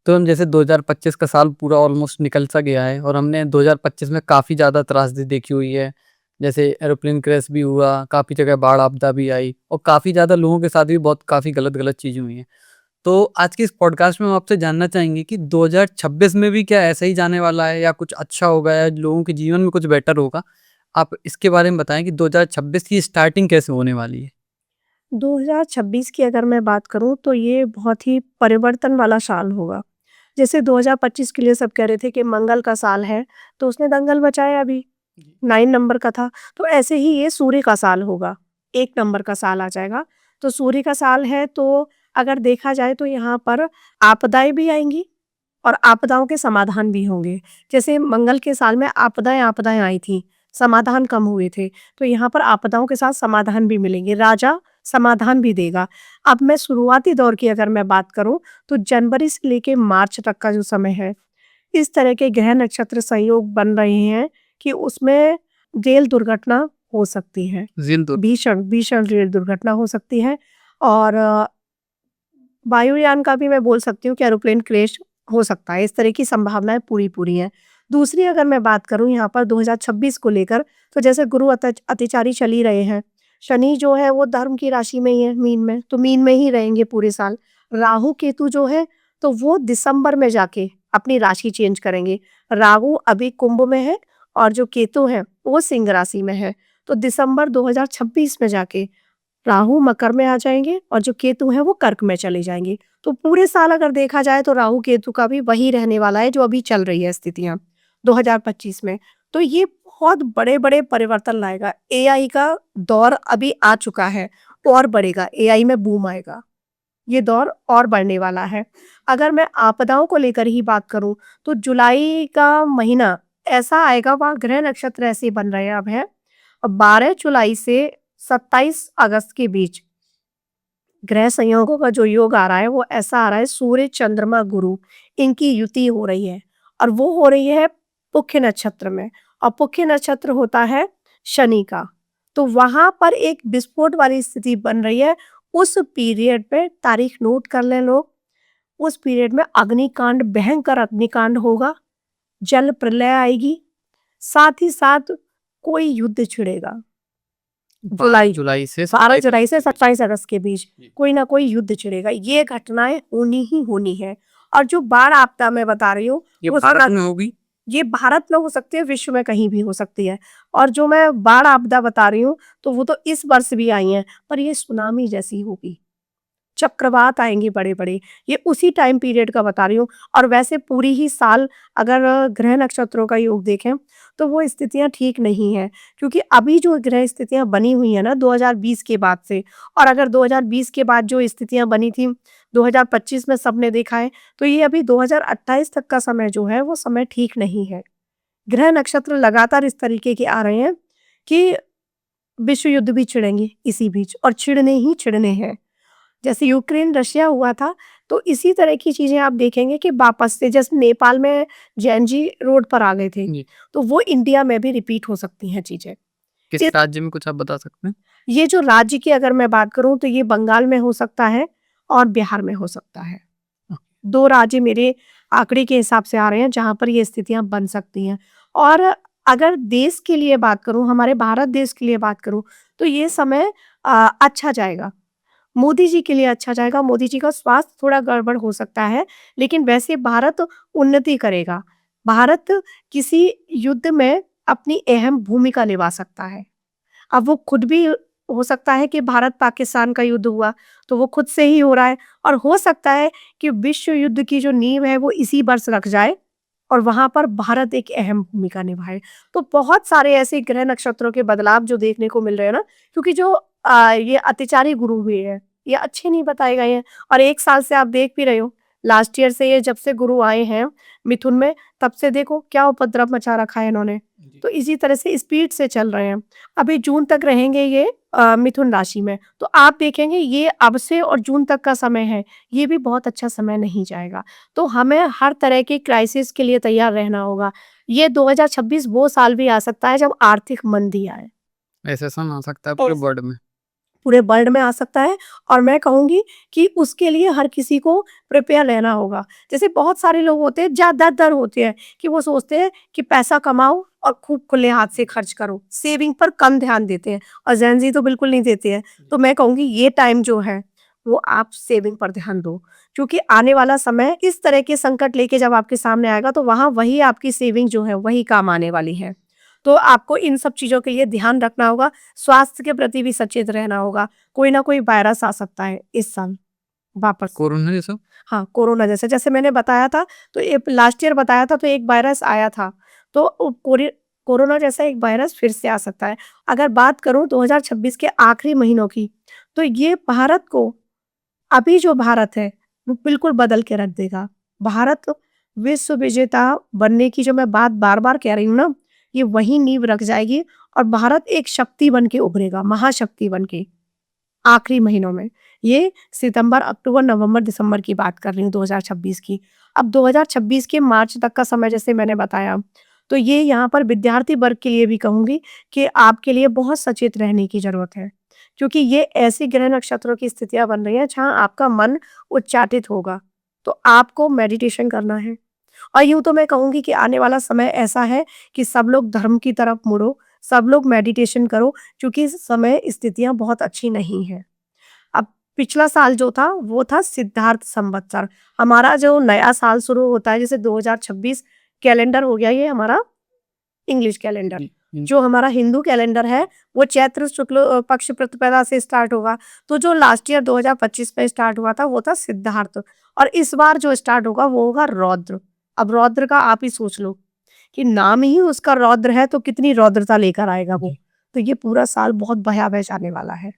तो हम जैसे 2025 का साल पूरा ऑलमोस्ट निकल सा गया है और हमने 2025 में काफ़ी ज़्यादा त्रासदी देखी हुई है। जैसे एरोप्लेन क्रैश भी हुआ, काफ़ी जगह बाढ़ आपदा भी आई और काफ़ी ज़्यादा लोगों के साथ भी बहुत काफ़ी गलत-गलत चीज़ें हुई हैं। तो आज के इस पॉडकास्ट में हम आपसे जानना चाहेंगे कि 2026 में भी क्या ऐसा ही जाने वाला है या कुछ अच्छा होगा या लोगों के जीवन में कुछ बेटर होगा? आप इसके बारे में बताएँ कि 2026 की स्टार्टिंग कैसे होने वाली है? 2026 की अगर मैं बात करूँ तो ये बहुत ही परिवर्तन वाला साल होगा। जैसे 2025 के लिए सब कह रहे थे कि मंगल का साल है, तो उसने दंगल मचाया अभी, 9 नंबर का था। तो ऐसे ही ये सूर्य का साल होगा, 1 नंबर का साल आ जाएगा। तो सूर्य का साल है तो अगर देखा जाए तो यहाँ पर आपदाएँ भी आएँगी और आपदाओं के समाधान भी होंगे। जैसे मंगल के साल में आपदाएँ आपदाएँ आई थीं, समाधान कम हुए थे, तो यहाँ पर आपदाओं के साथ समाधान भी मिलेंगे, राजा समाधान भी देगा। अब मैं शुरुआती दौर की अगर मैं बात करूँ, तो जनवरी से लेके मार्च तक का जो समय है, इस तरह के ग्रह नक्षत्र संयोग बन रहे हैं कि उसमें रेल दुर्घटना हो सकती है। ज़िंदुर भीषण भीषण रेल दुर्घटना हो सकती है और वायुयान का भी मैं बोल सकती हूँ कि एरोप्लेन क्रैश हो सकता है, इस तरह की संभावनाएँ पूरी-पूरी हैं। दूसरी अगर मैं बात करूँ यहाँ पर 2026 को लेकर, तो जैसे गुरु अतिचारी चल ही रहे हैं, शनि जो है वो धर्म की राशि में ही है, मीन में, तो मीन में ही रहेंगे पूरे साल। राहु केतु जो है, तो वो दिसंबर में जाके अपनी राशि चेंज करेंगे। राहु अभी कुंभ में है और जो केतु हैं, वो सिंह राशि में है। तो दिसंबर 2026 में जाके राहु मकर में आ जाएँगे और जो केतु हैं वो कर्क में चले जाएँगे। तो पूरे साल अगर देखा जाए तो राहु केतु का भी वही रहने वाला है जो अभी चल रही है स्थितियाँ 2025 में। तो ये बहुत बड़े-बड़े परिवर्तन लाएगा। एआई का दौर अभी आ चुका है और बढ़ेगा, एआई में बूम आएगा। ये दौर और बढ़ने वाला है। अगर मैं आपदाओं को लेकर ही बात करूँ तो जुलाई का महीना ऐसा आएगा वहाँ ग्रह नक्षत्र ऐसे बन रहे हैं अब हैं 12 जुलाई से 27 अगस्त के बीच ग्रह संयोगों का जो योग आ रहा है वो ऐसा आ रहा है सूर्य चंद्रमा गुरु इनकी युति हो रही है और वो हो रही है पुख्य नक्षत्र में और पुख्य नक्षत्र होता है शनि का। तो वहां पर एक विस्फोट वाली स्थिति बन रही है। उस पीरियड पे तारीख नोट कर लें लोग। उस पीरियड में अग्निकांड भयंकर अग्निकांड होगा, जल प्रलय आएगी, साथ ही साथ कोई युद्ध छिड़ेगा। 12 जुलाई जुलाई से 12 27 जुलाई अगस्त से के बीच। 27 अगस्त के बीच जी। कोई ना कोई युद्ध छिड़ेगा। ये घटनाएँ होनी ही होनी है और जो बाढ़ आपदा मैं बता रही हूँ, ये वो भारत सत में होगी? ये भारत में हो सकती है, विश्व में कहीं भी हो सकती है और जो मैं बाढ़ आपदा बता रही हूँ, तो वो तो इस वर्ष भी आई हैं, पर ये सुनामी जैसी होगी। चक्रवात आएँगे बड़े-बड़े, ये उसी टाइम पीरियड का बता रही हूँ और वैसे पूरी ही साल अगर ग्रह नक्षत्रों का योग देखें, तो वो स्थितियाँ ठीक नहीं हैं। क्योंकि अभी जो ग्रह स्थितियाँ बनी हुई हैं ना 2020 के बाद से और अगर 2020 के बाद जो स्थितियाँ बनी थी, 2025 में सबने देखा है, तो ये अभी 2028 तक का समय जो है, वो समय ठीक नहीं है। ग्रह नक्षत्र लगातार इस तरीके के आ रहे हैं कि विश्व युद्ध भी छिड़ेंगे इसी बीच और छिड़ने ही छिड़ने हैं। जैसे यूक्रेन रशिया हुआ था, तो इसी तरह की चीज़ें आप देखेंगे कि वापस से जैसे नेपाल में जैनजी रोड पर आ गए थे, जी। तो वो इंडिया में भी रिपीट हो सकती हैं चीज़ें। किस इस राज्य में कुछ आप बता सकते हैं? ये जो राज्य की अगर मैं बात करूँ तो ये बंगाल में हो सकता है और बिहार में हो सकता है। 2 राज्य मेरे आँकड़े के हिसाब से आ रहे हैं जहाँ पर ये स्थितियाँ बन सकती हैं। और अगर देश के लिए बात करूँ, हमारे भारत देश के लिए बात करूँ, तो ये समय अच्छा जाएगा। मोदी जी के लिए अच्छा जाएगा, मोदी जी का स्वास्थ्य थोड़ा गड़बड़ हो सकता है, लेकिन वैसे भारत उन्नति करेगा। भारत किसी युद्ध में अपनी अहम भूमिका निभा सकता है। अब वो खुद भी हो सकता है कि भारत-पाकिस्तान का युद्ध हुआ, तो वो खुद से ही हो रहा है और हो सकता है कि विश्व युद्ध की जो नींव है, वो इसी वर्ष रख जाए और वहाँ पर भारत एक अहम भूमिका निभाए। तो बहुत सारे ऐसे ग्रह नक्षत्रों के बदलाव जो देखने को मिल रहे हैं ना, क्योंकि जो ये अतिचारी गुरु हुए हैं, ये अच्छे नहीं बताए गए हैं और 1 साल से आप देख भी रहे हो, लास्ट ईयर से ये जब से गुरु आए हैं मिथुन में, तब से देखो क्या उपद्रव मचा रखा है इन्होंने। जी। तो इसी तरह से स्पीड से चल रहे हैं। अभी जून तक रहेंगे ये मिथुन राशि में, तो आप देखेंगे ये अब से और जून तक का समय है, ये भी बहुत अच्छा समय नहीं जाएगा। तो हमें हर तरह की क्राइसिस के लिए तैयार रहना होगा। ये 2026 वो साल भी आ सकता है जब आर्थिक मंदी आए। रिसेशन आ सकता है पूरे वर्ल्ड में। पूरे वर्ल्ड में आ सकता है और मैं कहूँगी कि उसके लिए हर किसी को प्रिपेयर रहना होगा। जैसे बहुत सारे लोग होते हैं ज़्यादातर होते हैं कि वो सोचते हैं कि पैसा कमाओ और खूब खुले हाथ से खर्च करो, सेविंग पर कम ध्यान देते हैं और जेन ज़ी तो बिल्कुल नहीं देते हैं। तो मैं कहूँगी ये टाइम जो है वो आप सेविंग पर ध्यान दो, क्योंकि आने वाला समय इस तरह के संकट लेके जब आपके सामने आएगा तो वहाँ वही आपकी सेविंग जो है वही काम आने वाली है। तो आपको इन सब चीज़ों के लिए ध्यान रखना होगा, स्वास्थ्य के प्रति भी सचेत रहना होगा। कोई ना कोई वायरस आ सकता है इस साल वापस। कोरोना जैसा? हाँ, कोरोना जैसे मैंने बताया था, तो ये लास्ट ईयर बताया था तो एक वायरस आया था। तो कोरोना जैसा एक वायरस फिर से आ सकता है। अगर बात करूँ 2026 के आखिरी महीनों की, तो ये भारत को अभी जो भारत है, वो बिल्कुल बदल के रख देगा। भारत विश्व विजेता बनने की जो मैं बात बार-बार कह रही हूँ ना, ये वही नींव रख जाएगी और भारत एक शक्ति बन के उभरेगा, महाशक्ति बन के, आखिरी महीनों में। ये सितंबर, अक्टूबर, नवंबर, दिसंबर की बात कर रही हूँ 2026 की। अब 2026 के मार्च तक का समय जैसे मैंने बताया, तो ये यहाँ पर विद्यार्थी वर्ग के लिए भी कहूँगी कि आपके लिए बहुत सचेत रहने की ज़रूरत है। क्योंकि ये ऐसे ग्रह नक्षत्रों की स्थितियाँ बन रही हैं जहाँ आपका मन उच्चाटित होगा। तो आपको मेडिटेशन करना है और यूँ तो मैं कहूँगी कि आने वाला समय ऐसा है कि सब लोग धर्म की तरफ मुड़ो, सब लोग मेडिटेशन करो, क्योंकि इस समय स्थितियाँ बहुत अच्छी नहीं हैं। अब पिछला साल जो था वो था सिद्धार्थ संवत्सर। हमारा जो नया साल शुरू होता है जैसे 2026 कैलेंडर हो गया ये हमारा इंग्लिश कैलेंडर। जी, जी। जो हमारा हिंदू कैलेंडर है वो चैत्र शुक्ल पक्ष प्रतिपदा से स्टार्ट होगा। तो जो लास्ट ईयर 2025 में स्टार्ट हुआ था वो था सिद्धार्थ और इस बार जो स्टार्ट होगा वो होगा रौद्र। अब रौद्र का आप ही सोच लो कि नाम ही उसका रौद्र है तो कितनी रौद्रता लेकर आएगा वो। जी। तो ये पूरा साल बहुत भयावह जाने वाला है।